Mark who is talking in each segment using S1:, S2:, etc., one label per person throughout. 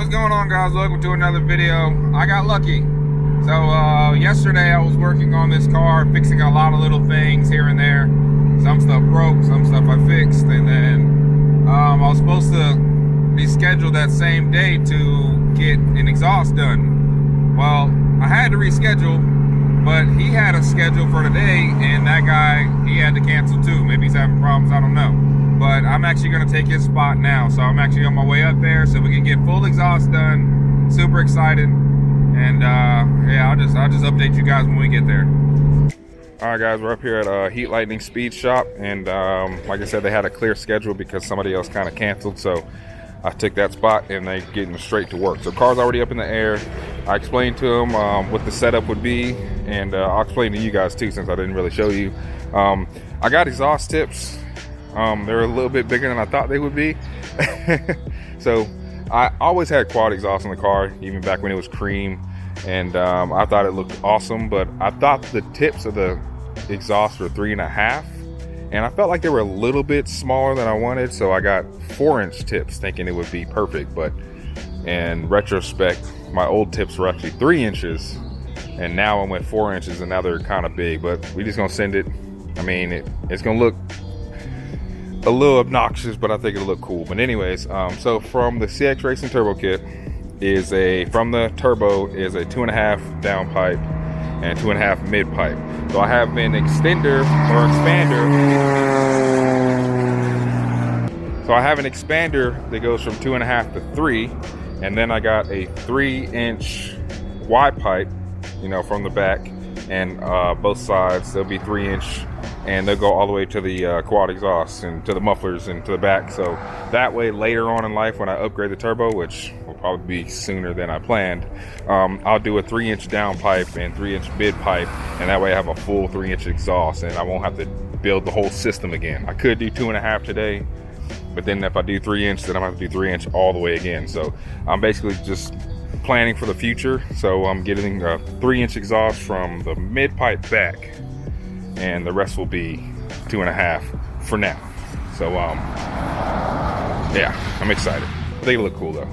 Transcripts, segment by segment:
S1: What's going on, guys? Welcome to another video. I got lucky. So yesterday I was working on this car, fixing a lot of little things here and there. Some stuff broke, some stuff I fixed, and then I was supposed to be scheduled that same day to get an exhaust done. Well, I had to reschedule, but he had a schedule for today, and that guy, he had to cancel too. Maybe he's having problems, I don't know. But I'm actually gonna take his spot now. So I'm actually on my way up there so we can get full exhaust done. Super excited. And yeah, I'll just update you guys when we get there. All right, guys, we're up here at Heat Lightning Speed Shop, and like I said, they had a clear schedule because somebody else kind of canceled, so I took that spot, and they're getting straight to work. So car's already up in the air. I explained to them what the setup would be, and I'll explain to you guys too, since I didn't really show you. I got exhaust tips. They're a little bit bigger than I thought they would be. So I always had quad exhaust on the car, even back when it was cream, and I thought it looked awesome, but I thought the tips of the exhaust were 3.5, and I felt like they were a little bit smaller than I wanted, so I got 4-inch tips thinking it would be perfect. But in retrospect, my old tips were actually 3 inches, and now I went 4 inches, and now they're kind of big. But we just gonna send it. I mean, it's gonna look a little obnoxious, but I think it'll look cool. But anyways, so from the CX Racing Turbo Kit from the turbo is a 2.5 down pipe and 2.5 mid pipe. So I have an extender or expander. So I have an expander that goes from 2.5 to 3, and then I got a 3-inch Y pipe, you know, from the back, and both sides they'll be 3-inch, and they'll go all the way to the quad exhaust and to the mufflers and to the back. So that way later on in life, when I upgrade the turbo, which will probably be sooner than I planned, I'll do a 3-inch down pipe and 3-inch mid pipe, and that way I have a full 3-inch exhaust, and I won't have to build the whole system again. I could do 2.5 today, but then if I do 3-inch, then I'm gonna have to do 3-inch all the way again. So I'm basically just planning for the future. So I'm getting a 3-inch exhaust from the mid pipe back, and the rest will be 2.5 for now. So yeah, I'm excited. They look cool though.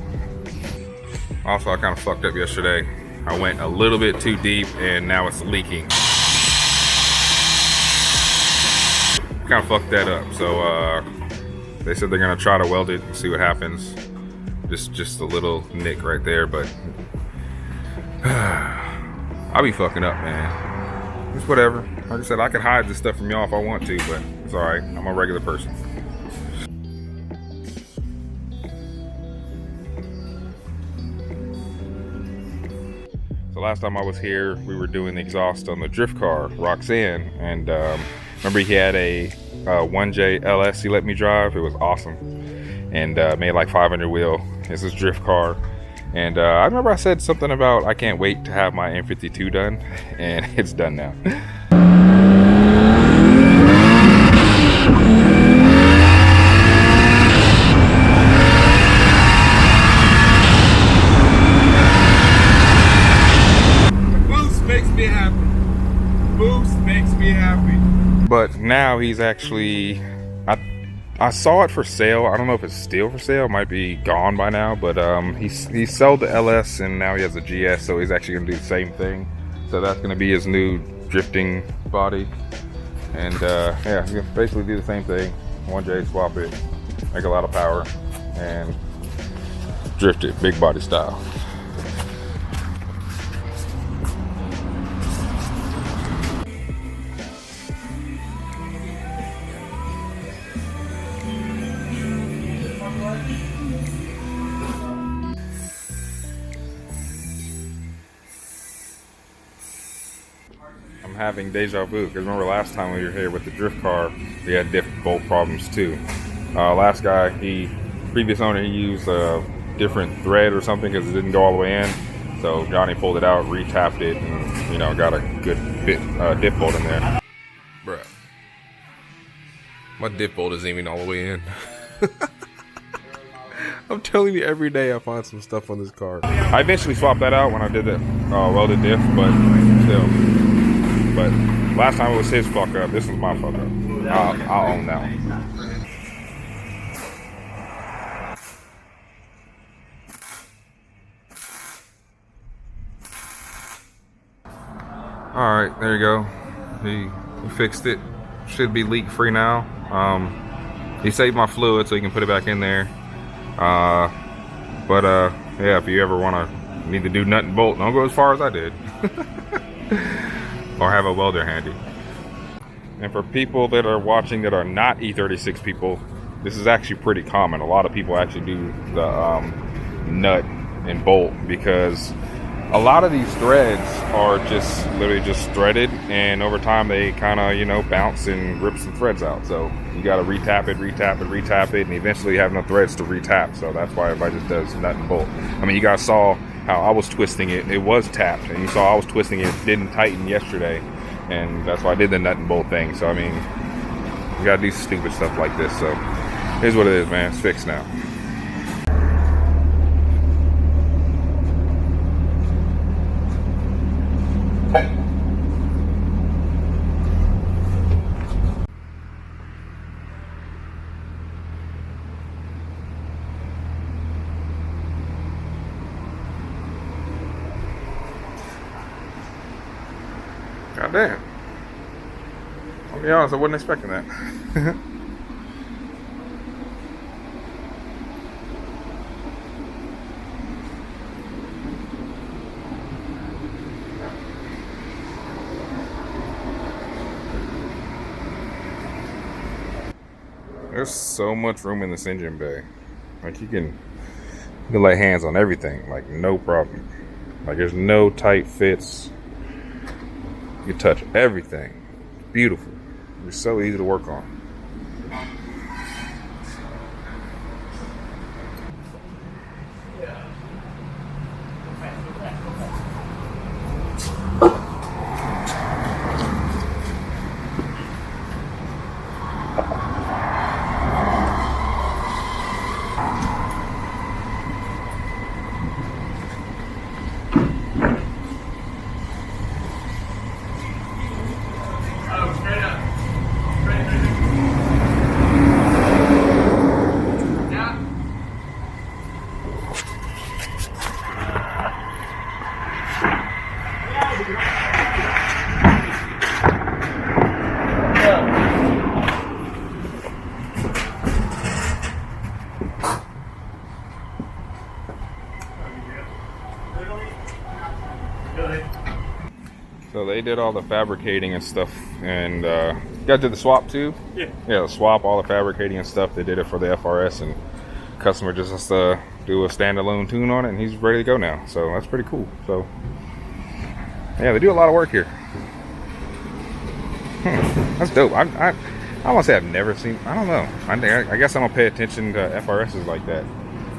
S1: Also, I kind of fucked up yesterday. I went a little bit too deep, and now it's leaking. Kind of fucked that up. So they said they're gonna try to weld it and see what happens. Just a little nick right there, but I'll be fucking up, man. It's whatever. Like I said, I can hide this stuff from y'all if I want to, but it's all right. I'm a regular person. So last time I was here, we were doing the exhaust on the drift car, Roxanne, and remember he had a 1J LS he let me drive. It was awesome, and made like 500 wheel. It's his drift car, and I remember I said something about I can't wait to have my M52 done, and it's done now. But now he's actually, I saw it for sale. I don't know if it's still for sale. It might be gone by now. But he sold the LS, and now he has a GS. So he's actually gonna do the same thing. So that's gonna be his new drifting body. And yeah, he's gonna basically do the same thing. 1J, swap it, make a lot of power, and drift it big body style. Having deja vu, because remember last time we were here with the drift car, we had diff bolt problems too. Last guy, previous owner, he used a different thread or something because it didn't go all the way in. So Johnny pulled it out, retapped it, and you know, got a good diff bolt in there. Bruh, my diff bolt isn't even all the way in. I'm telling you, every day I find some stuff on this car. I eventually swapped that out when I did the welded diff, but still. But last time it was his fuck up. This was my fuck up. I'll own that one. All right, there you go. He fixed it. Should be leak free now. He saved my fluid so he can put it back in there. Yeah, if you ever need to do nut and bolt, don't go as far as I did. Or have a welder handy. And for people that are watching that are not E36 people, this is actually pretty common. A lot of people actually do the nut and bolt, because a lot of these threads are just literally just threaded, and over time they kind of, you know, bounce and rip some threads out. So you got to retap it, and eventually you have no threads to retap. So that's why everybody just does nut and bolt. I mean, you guys saw how I was twisting it. It was tapped, and you saw I was twisting it. It didn't tighten yesterday, and that's why I did the nut and bolt thing. So I mean, you got to do stupid stuff like this. So here's what it is, man. It's fixed now. God damn. I'll be honest, I wasn't expecting that. There's so much room in this engine bay. Like you can lay hands on everything, like no problem. Like there's no tight fits. You can touch everything. Beautiful. It's so easy to work on. So they did all the fabricating and stuff, and you guys did the swap too? Yeah, the swap, all the fabricating and stuff. They did it for the FRS, and customer just has to do a standalone tune on it, and he's ready to go now. So that's pretty cool. So yeah, they do a lot of work here. That's dope. I want to say I've never seen, I don't know. I guess I don't pay attention to FRSs like that.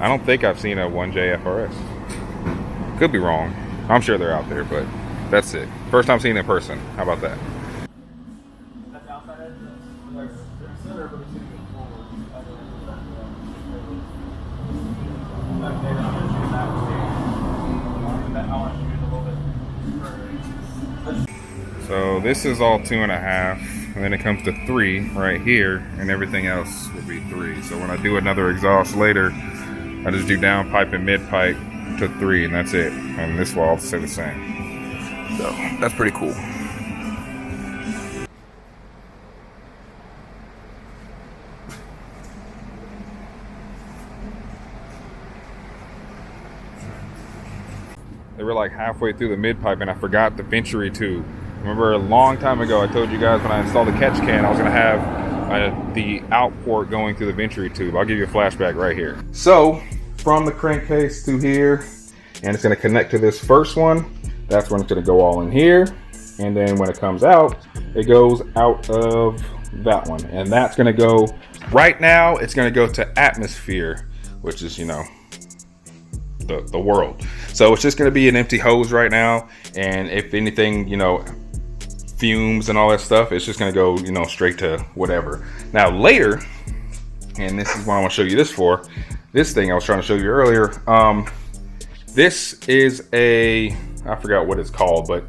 S1: I don't think I've seen a 1J FRS. Could be wrong. I'm sure they're out there, but that's it. First time seeing it in person. How about that? So this is all 2.5, and then it comes to 3 right here, and everything else would be 3. So when I do another exhaust later, I just do down pipe and mid pipe to 3, and that's it. And this will all stay the same. So that's pretty cool. They were like halfway through the mid pipe, and I forgot the venturi tube. Remember a long time ago, I told you guys when I installed the catch can, I was gonna have the out port going through the venturi tube. I'll give you a flashback right here. So from the crankcase to here, and it's gonna connect to this first one. That's when it's gonna go all in here. And then when it comes out, it goes out of that one. And that's gonna go, right now, it's gonna go to atmosphere, which is, you know, the world. So it's just gonna be an empty hose right now. And if anything, you know, fumes and all that stuff, it's just gonna go, you know, straight to whatever. Now later, and this is what I want to show you this for, this thing I was trying to show you earlier. This is I forgot what it's called, but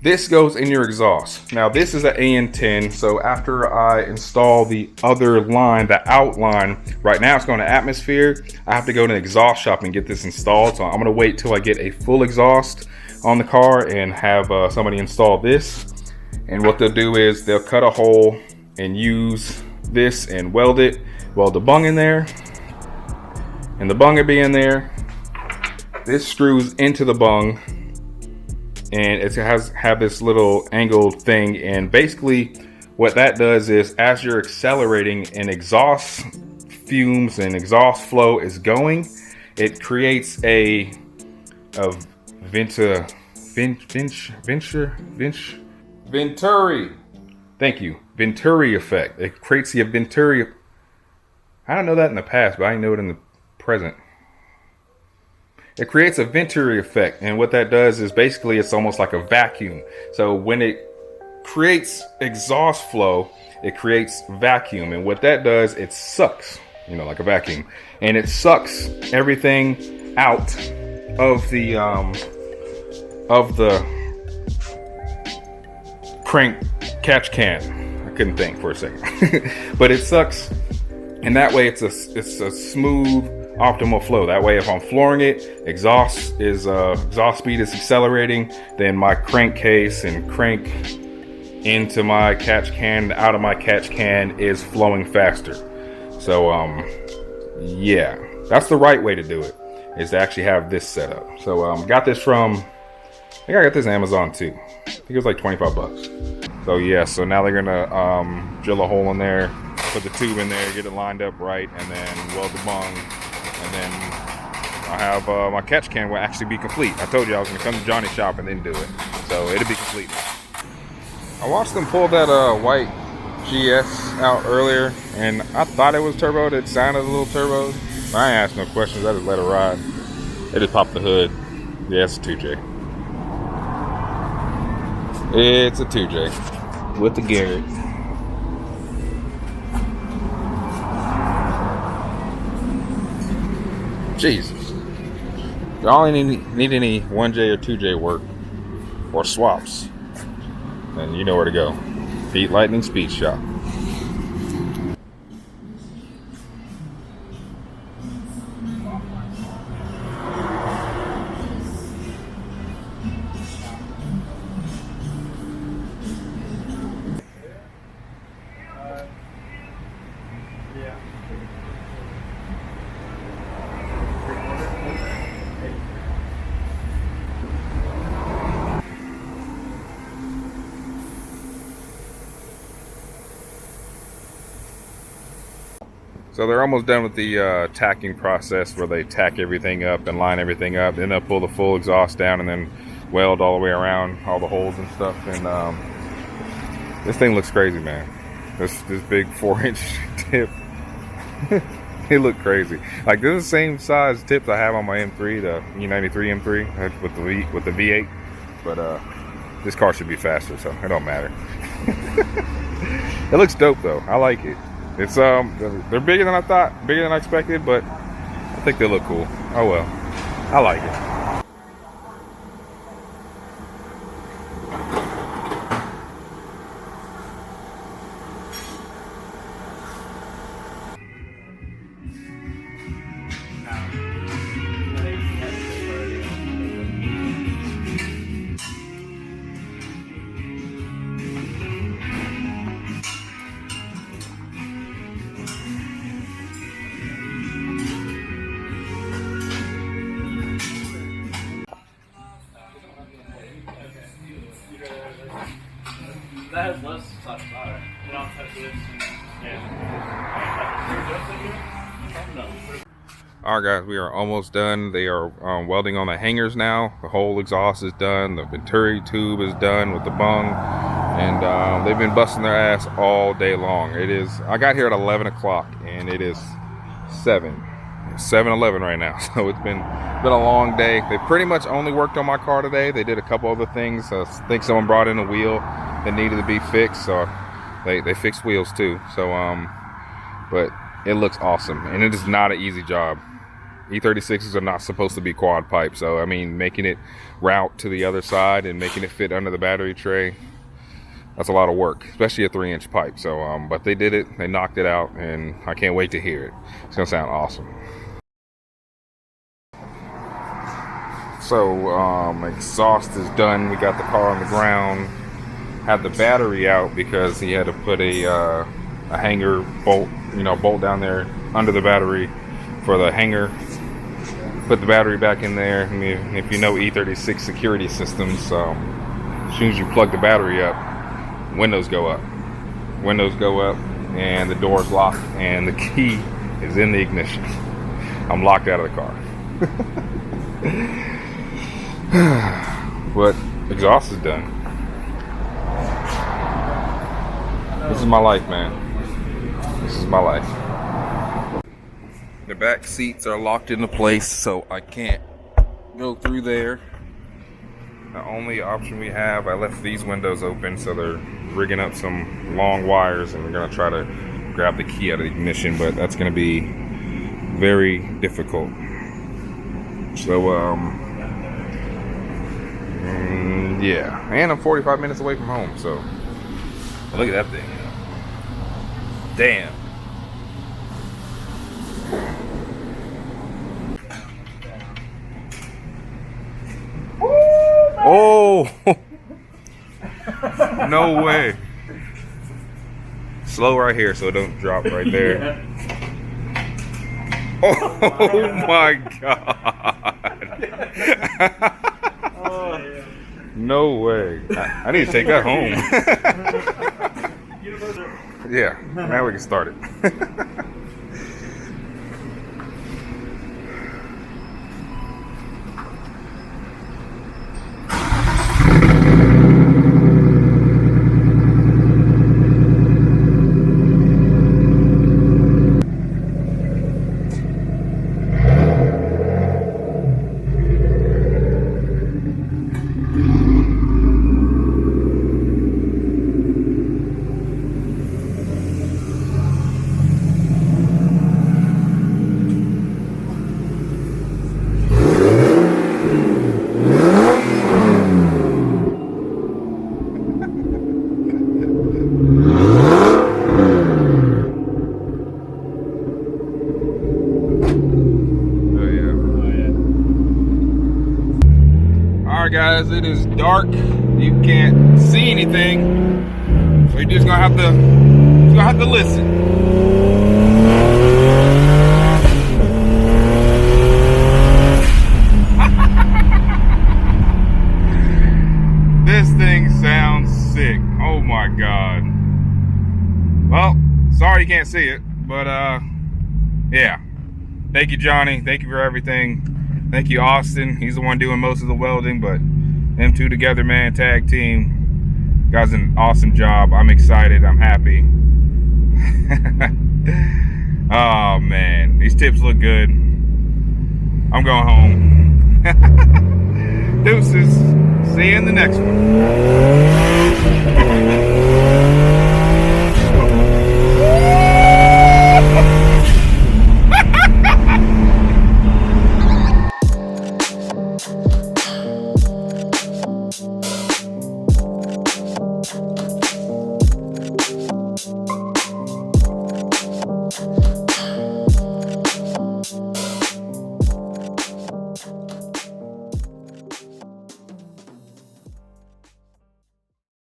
S1: this goes in your exhaust. Now this is an AN10, so after I install the other line, the out line, right now it's going to atmosphere. I have to go to an exhaust shop and get this installed, so I'm gonna wait till I get a full exhaust on the car and have somebody install this. And what they'll do is they'll cut a hole and use this and weld the bung in there, and the bung will be in there. This screws into the bung, and it have this little angled thing, and basically what that does is as you're accelerating and exhaust fumes and exhaust flow is going, it creates a venturi. Thank you. Venturi effect. It creates the venturi. I don't know that in the past, but I know it in the present. It creates a venturi effect, and what that does is basically it's almost like a vacuum. So when it creates exhaust flow, it creates vacuum, and what that does, it sucks, like a vacuum, and it sucks everything out of the crank catch can. I couldn't think for a second, but it sucks, and that way it's a smooth, optimal flow. That way, if I'm flooring it, exhaust speed is accelerating, then my crankcase and crank into my catch can, out of my catch can is flowing faster. So yeah, that's the right way to do it, is to actually have this set up. So got this from, I think I got this on Amazon too. I think it was like 25 bucks. So yeah, so now they're gonna drill a hole in there, put the tube in there, get it lined up right, and then weld the bung, and then I have my catch can will actually be complete. I told you I was gonna come to Johnny's shop and then do it, so it'll be complete now. I watched them pull that white GS out earlier, and I thought it was turbo. It sounded a little turbo. I ain't asked no questions. I just let it ride. They just popped the hood. Yeah, it's a 2J. It's a 2J with the Garrett. Jesus. Y'all ain't need any 1J or 2J work or swaps, then you know where to go. Pete Lightning Speed Shop. So they're almost done with the tacking process, where they tack everything up and line everything up. Then they'll pull the full exhaust down and then weld all the way around all the holes and stuff. And this thing looks crazy, man. This big 4-inch tip. It looked crazy. Like, this is the same size tips I have on my M3, the E93 M3 with the V8. But this car should be faster, so it don't matter. It looks dope though. I like it. It's they're bigger than I thought, bigger than I expected, but I think they look cool. Oh well, I like it.
S2: That has less slash fire. You don't touch this and no.
S1: Alright guys, we are almost done. They are welding on the hangers now. The whole exhaust is done. The venturi tube is done with the bung. And they've been busting their ass all day long. I got here at 11 o'clock and it is 7:11 right now. So it's been a long day. They pretty much only worked on my car today. They did a couple other things. I think someone brought in a wheel that needed to be fixed, so they fixed wheels too. So but it looks awesome, and it is not an easy job. E36s are not supposed to be quad pipe, so I mean, making it route to the other side and making it fit under the battery tray, that's a lot of work, especially a 3-inch pipe. So but they did it, they knocked it out, and I can't wait to hear it. It's gonna sound awesome. So exhaust is done. We got the car on the ground. Had the battery out because he had to put a hanger bolt, bolt down there under the battery for the hanger. Put the battery back in there. I mean, if you know E36 security systems, so as soon as you plug the battery up, windows go up. Windows go up, and the door's locked, and the key is in the ignition. I'm locked out of the car. But exhaust is done. This is my life, man. This is my life. The back seats are locked into place, so I can't go through there. The only option we have, I left these windows open, so they're rigging up some long wires, and we're gonna try to grab the key out of the ignition, but that's gonna be very difficult. So, yeah, and I'm 45 minutes away from home, so look at that thing. Damn. Oh, no way. Slow right here so it don't drop right there. Oh my God. No way. I need to take that home. Yeah, now we can start it. Guys, it is dark. You can't see anything, so you're just gonna have to listen. This thing sounds sick. Oh my God. Well, sorry you can't see it, but yeah. Thank you, Johnny. Thank you for everything. Thank you, Austin. He's the one doing most of the welding, but them two together, man, tag team. You guys did an awesome job. I'm excited. I'm happy. Oh, man. These tips look good. I'm going home. Deuces. See you in the next one.